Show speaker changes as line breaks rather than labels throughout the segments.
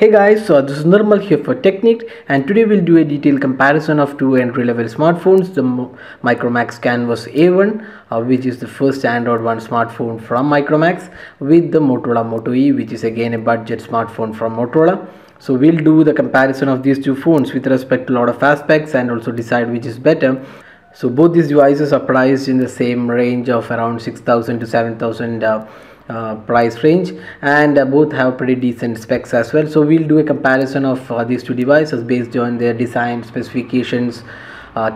Hey guys, so this is Normal here for Technique, and today we'll do a detailed comparison of two entry-level smartphones, the Micromax Canvas A1, which is the first Android One smartphone from Micromax, with the Motorola Moto E, which is again a budget smartphone from Motorola. So we'll do the comparison of these two phones with respect to a lot of aspects and also decide which is better. So both these devices are priced in the same range of around 6,000 to 7,000 price range, and both have pretty decent specs as well. So we'll do a comparison of these two devices based on their design specifications,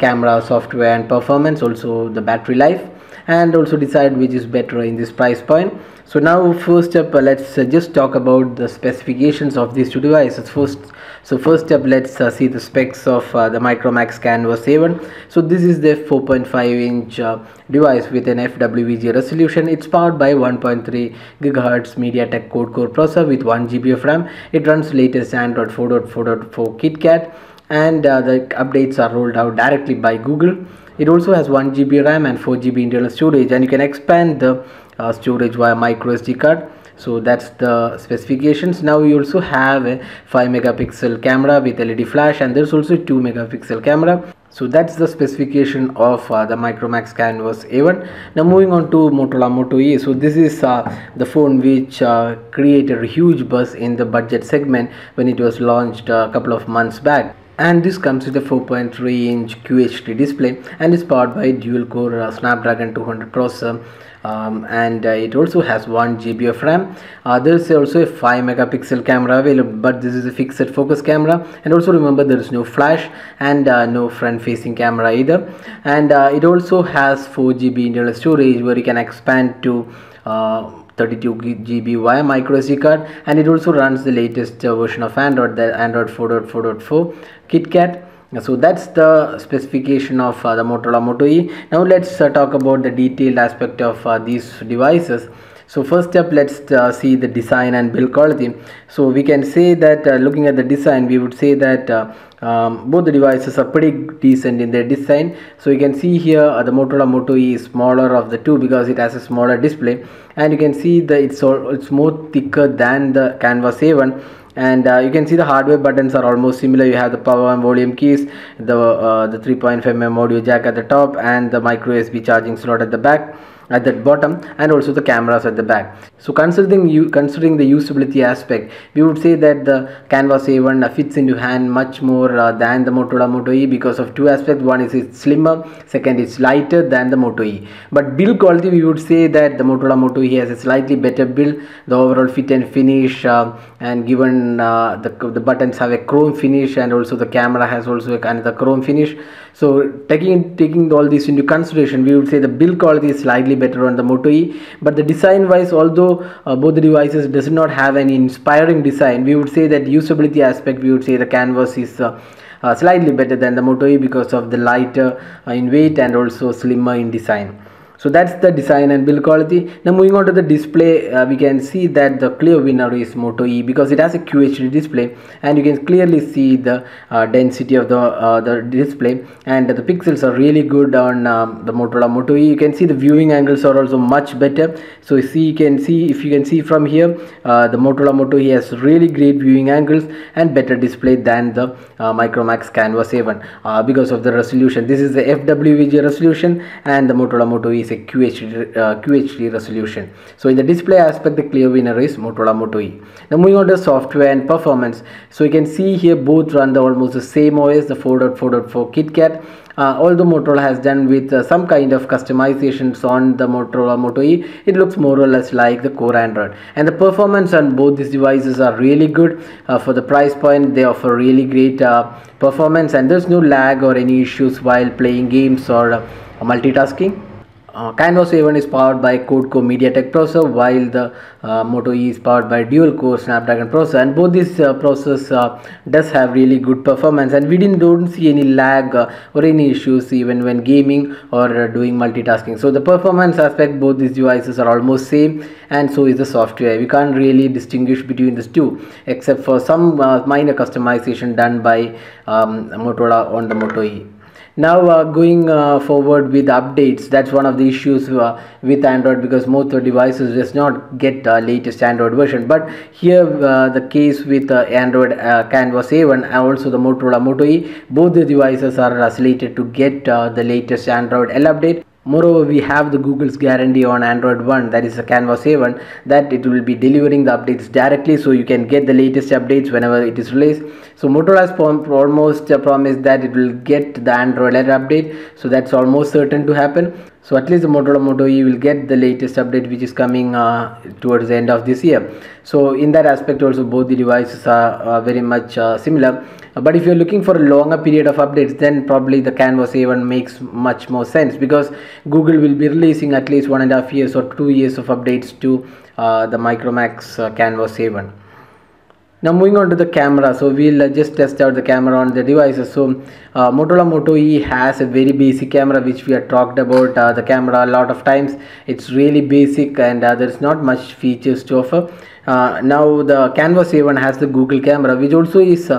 camera, software and performance, also the battery life, and also decide which is better in this price point. So now first up, let's just talk about the specifications of these two devices first up, let's see the specs of the Micromax Canvas A1. So this is the 4.5-inch device with an FWVG resolution. It's powered by 1.3 GHz MediaTek quad-core processor with 1 GB of RAM. It runs latest Android 4.4.4 KitKat, and the updates are rolled out directly by Google. It also has 1 GB RAM and 4 GB internal storage, and you can expand the storage via micro SD card. So that's the specifications. Now we also have a 5 megapixel camera with LED flash, and there's also a 2 megapixel camera. So that's the specification of the Micromax Canvas A1. Now moving on to Motorola Moto E. So this is the phone which created a huge buzz in the budget segment when it was launched a couple of months back. And this comes with a 4.3-inch QHD display, and is powered by dual-core Snapdragon 200 processor. And it also has 1 GB of RAM. There is also a 5 megapixel camera available, but this is a fixed focus camera, and also remember there is no flash and no front facing camera either. And it also has 4 GB internal storage, where you can expand to 32 GB via micro SD card, and it also runs the latest version of Android, the Android 4.4.4 KitKat. So that's the specification of the Motorola Moto E. Now let's talk about the detailed aspect of these devices. So first up, let's see the design and build quality. So we can say that looking at the design, we would say that both the devices are pretty decent in their design. So you can see here the Motorola Moto E is smaller of the two because it has a smaller display, and you can see that it's more thicker than the Canvas A1. And you can see the hardware buttons are almost similar. You have the power and volume keys, the 3.5mm audio jack at the top, and the micro USB charging slot at the back, at the bottom, and also the cameras at the back. So considering the usability aspect, we would say that the Canvas A1 fits into hand much more than the Motorola Moto E because of two aspects. One is it's slimmer, second it's lighter than the Moto E. But build quality, we would say that the Motorola Moto E has a slightly better build. The overall fit and finish, and given the buttons have a chrome finish, and also the camera has also a kind of the chrome finish. So taking all this into consideration, we would say the build quality is slightly better on the Moto E. But the design wise, although both the devices does not have any inspiring design, we would say that usability aspect, we would say the Canvas is slightly better than the Moto E because of the lighter in weight and also slimmer in design. So that's the design and build quality. Now moving on to the display, we can see that the clear winner is Moto E because it has a QHD display, and you can clearly see the density of the display, and the pixels are really good on the Motorola Moto E. You can see the viewing angles are also much better. So if you can see from here, the Motorola Moto E has really great viewing angles and better display than the Micromax Canvas A1 because of the resolution. This is the FWVG resolution, and the Motorola Moto E is a QHD resolution. So in the display aspect, the clear winner is Motorola Moto E. Now moving on to software and performance. So you can see here both run almost the same OS, the 4.4.4 KitKat. Although Motorola has done with some kind of customizations on the Motorola Moto E, it looks more or less like the core Android. And the performance on both these devices are really good. For the price point, they offer really great performance, and there's no lag or any issues while playing games or multitasking. Canvas A1 is powered by quad-core MediaTek processor, while the Moto E is powered by dual-core Snapdragon processor, and both these processors does have really good performance, and we don't see any lag or any issues even when gaming or doing multitasking. So the performance aspect, both these devices are almost same, and so is the software. We can't really distinguish between these two except for some minor customization done by Motorola on the Moto E. Now going forward with updates, that's one of the issues with Android, because most of the devices does not get latest Android version. But here the case with Android Canvas A1 and also the Motorola Moto E, both the devices are slated to get the latest Android L update. Moreover, we have the Google's guarantee on Android One, that is the Canvas A1, that it will be delivering the updates directly, so you can get the latest updates whenever it is released. So Motorola has almost promised that it will get the Android L update, so that's almost certain to happen. So at least the Motorola Moto E will get the latest update, which is coming towards the end of this year. So in that aspect also, both the devices are very much similar. But if you're looking for a longer period of updates, then probably the Canvas A1 makes much more sense, because Google will be releasing at least 1.5 years or 2 years of updates to the Micromax Canvas A1. Now moving on to the camera, so we'll just test out the camera on the devices. So Motorola Moto E has a very basic camera, which we have talked about the camera a lot of times. It's really basic, and there's not much features to offer. Now the Canvas A1 has the Google camera, which also is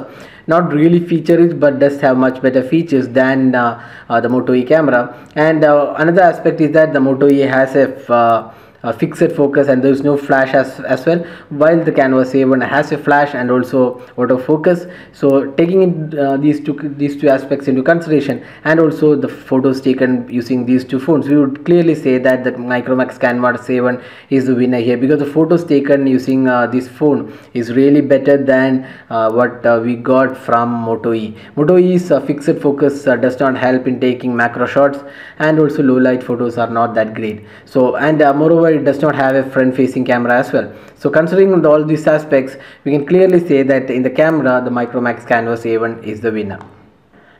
not really feature rich, but does have much better features than the Moto E camera. And another aspect is that the Moto E has a fixed focus, and there is no flash as well, while the Canvas A1 has a flash and also autofocus. So taking in, these two aspects into consideration, and also the photos taken using these two phones, we would clearly say that the Micromax Canvas A1 is the winner here, because the photos taken using this phone is really better than what we got from Moto E. Moto E's fixed focus does not help in taking macro shots, and also low light photos are not that great. So, and moreover, it does not have a front facing camera as well. So considering all these aspects, we can clearly say that in the camera, the Micromax Canvas A1 is the winner.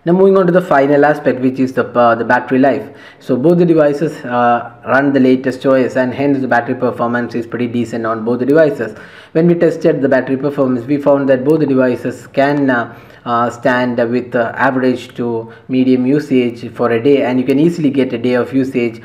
Now moving on to the final aspect, which is the battery life. So both the devices run the latest OS, and hence the battery performance is pretty decent on both the devices. When we tested the battery performance, we found that both the devices can stand with average to medium usage for a day, and you can easily get a day of usage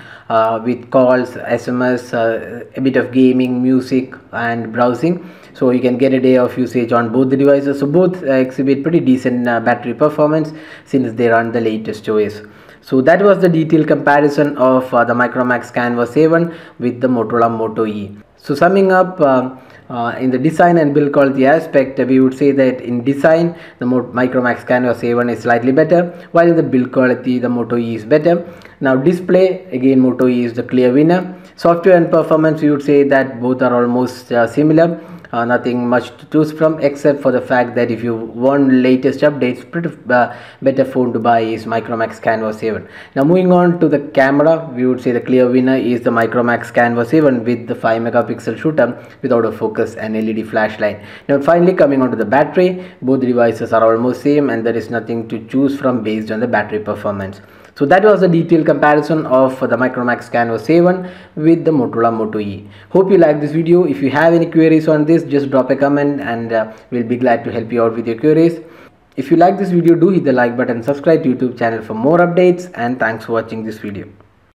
with calls, SMS, a bit of gaming, music and browsing. So you can get a day of usage on both the devices. So both exhibit pretty decent battery performance, since they run the latest OS. So that was the detailed comparison of the Micromax Canvas A1 with the Motorola Moto E. So summing up, in the design and build quality aspect, we would say that in design, the Micromax Canvas A1 is slightly better, while in the build quality, the Moto E is better. Now display, again Moto E is the clear winner. Software and performance, we would say that both are almost similar. Nothing much to choose from, except for the fact that if you want latest updates, pretty better phone to buy is Micromax Canvas A1. Now moving on to the camera, we would say the clear winner is the Micromax Canvas A1 with the 5 megapixel shooter with autofocus and LED flashlight. Now finally coming on to the battery, both devices are almost same, and there is nothing to choose from based on the battery performance. So that was the detailed comparison of the Micromax Canvas A1 with the Motorola Moto E. Hope you like this video. If you have any queries on this, just drop a comment, and we'll be glad to help you out with your queries. If you like this video, do hit the like button, subscribe to YouTube channel for more updates, and thanks for watching this video.